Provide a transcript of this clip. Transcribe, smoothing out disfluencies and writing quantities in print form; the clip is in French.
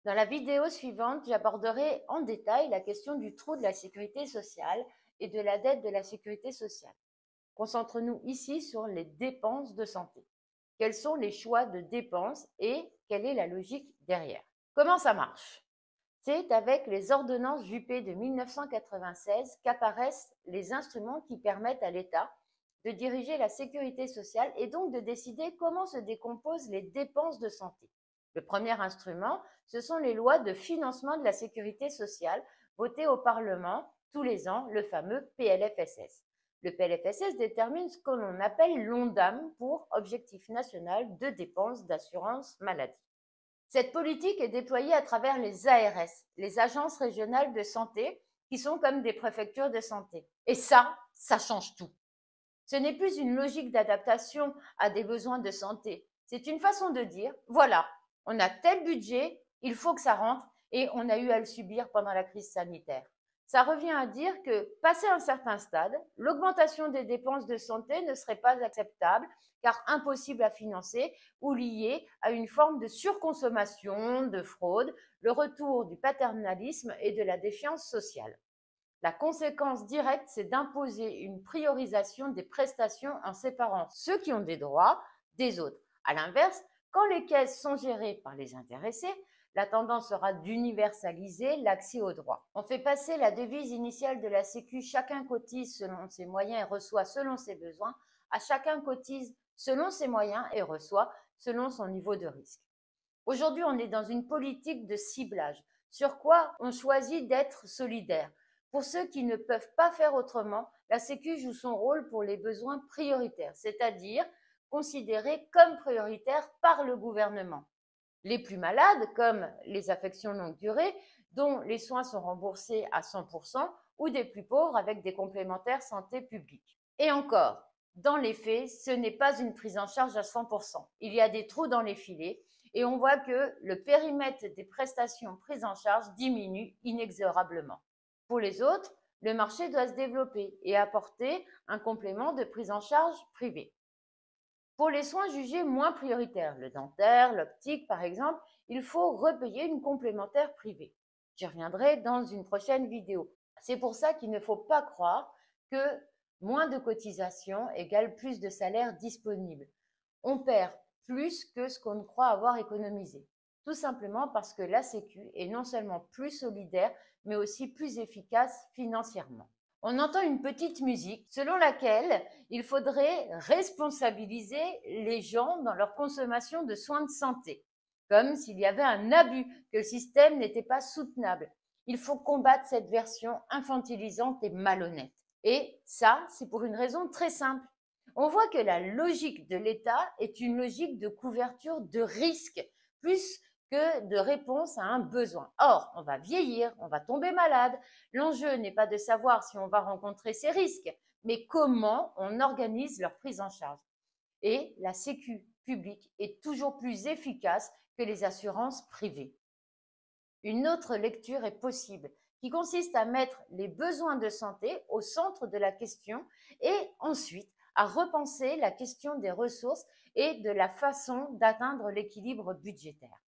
Dans la vidéo suivante, j'aborderai en détail la question du trou de la sécurité sociale et de la dette de la sécurité sociale. Concentrons-nous ici sur les dépenses de santé. Quels sont les choix de dépenses et quelle est la logique derrière? Comment ça marche? C'est avec les ordonnances Juppé de 1996 qu'apparaissent les instruments qui permettent à l'État de diriger la sécurité sociale et donc de décider comment se décomposent les dépenses de santé. Le premier instrument, ce sont les lois de financement de la sécurité sociale votées au Parlement tous les ans, le fameux PLFSS. Le PLFSS détermine ce que l'on appelle l'ONDAM pour Objectif national de dépenses d'assurance maladie. Cette politique est déployée à travers les ARS, les agences régionales de santé, qui sont comme des préfectures de santé. Et ça change tout. Ce n'est plus une logique d'adaptation à des besoins de santé. C'est une façon de dire, voilà, on a tel budget, il faut que ça rentre, et on a eu à le subir pendant la crise sanitaire. Ça revient à dire que, passé un certain stade, l'augmentation des dépenses de santé ne serait pas acceptable, car impossible à financer ou liée à une forme de surconsommation, de fraude, le retour du paternalisme et de la défiance sociale. La conséquence directe, c'est d'imposer une priorisation des prestations en séparant ceux qui ont des droits des autres. À l'inverse, quand les caisses sont gérées par les intéressés, la tendance sera d'universaliser l'accès aux droits. On fait passer la devise initiale de la Sécu, chacun cotise selon ses moyens et reçoit selon ses besoins, à chacun cotise selon ses moyens et reçoit selon son niveau de risque. Aujourd'hui, on est dans une politique de ciblage. Sur quoi on choisit d'être solidaire? Pour ceux qui ne peuvent pas faire autrement, la Sécu joue son rôle pour les besoins prioritaires, c'est-à-dire considérés comme prioritaires par le gouvernement. Les plus malades, comme les affections longue durée, dont les soins sont remboursés à 100%, ou des plus pauvres avec des complémentaires santé publique. Et encore, dans les faits, ce n'est pas une prise en charge à 100%. Il y a des trous dans les filets et on voit que le périmètre des prestations prises en charge diminue inexorablement. Pour les autres, le marché doit se développer et apporter un complément de prise en charge privée. Pour les soins jugés moins prioritaires, le dentaire, l'optique par exemple, il faut repayer une complémentaire privée. J'y reviendrai dans une prochaine vidéo. C'est pour ça qu'il ne faut pas croire que moins de cotisations égale plus de salaire disponible. On perd plus que ce qu'on croit avoir économisé. Tout simplement parce que la Sécu est non seulement plus solidaire, mais aussi plus efficace financièrement. On entend une petite musique selon laquelle il faudrait responsabiliser les gens dans leur consommation de soins de santé, comme s'il y avait un abus, que le système n'était pas soutenable. Il faut combattre cette version infantilisante et malhonnête. Et ça, c'est pour une raison très simple. On voit que la logique de l'État est une logique de couverture de risque, plus que de réponse à un besoin. Or, on va vieillir, on va tomber malade. L'enjeu n'est pas de savoir si on va rencontrer ces risques, mais comment on organise leur prise en charge. Et la Sécu publique est toujours plus efficace que les assurances privées. Une autre lecture est possible, qui consiste à mettre les besoins de santé au centre de la question et ensuite à repenser la question des ressources et de la façon d'atteindre l'équilibre budgétaire.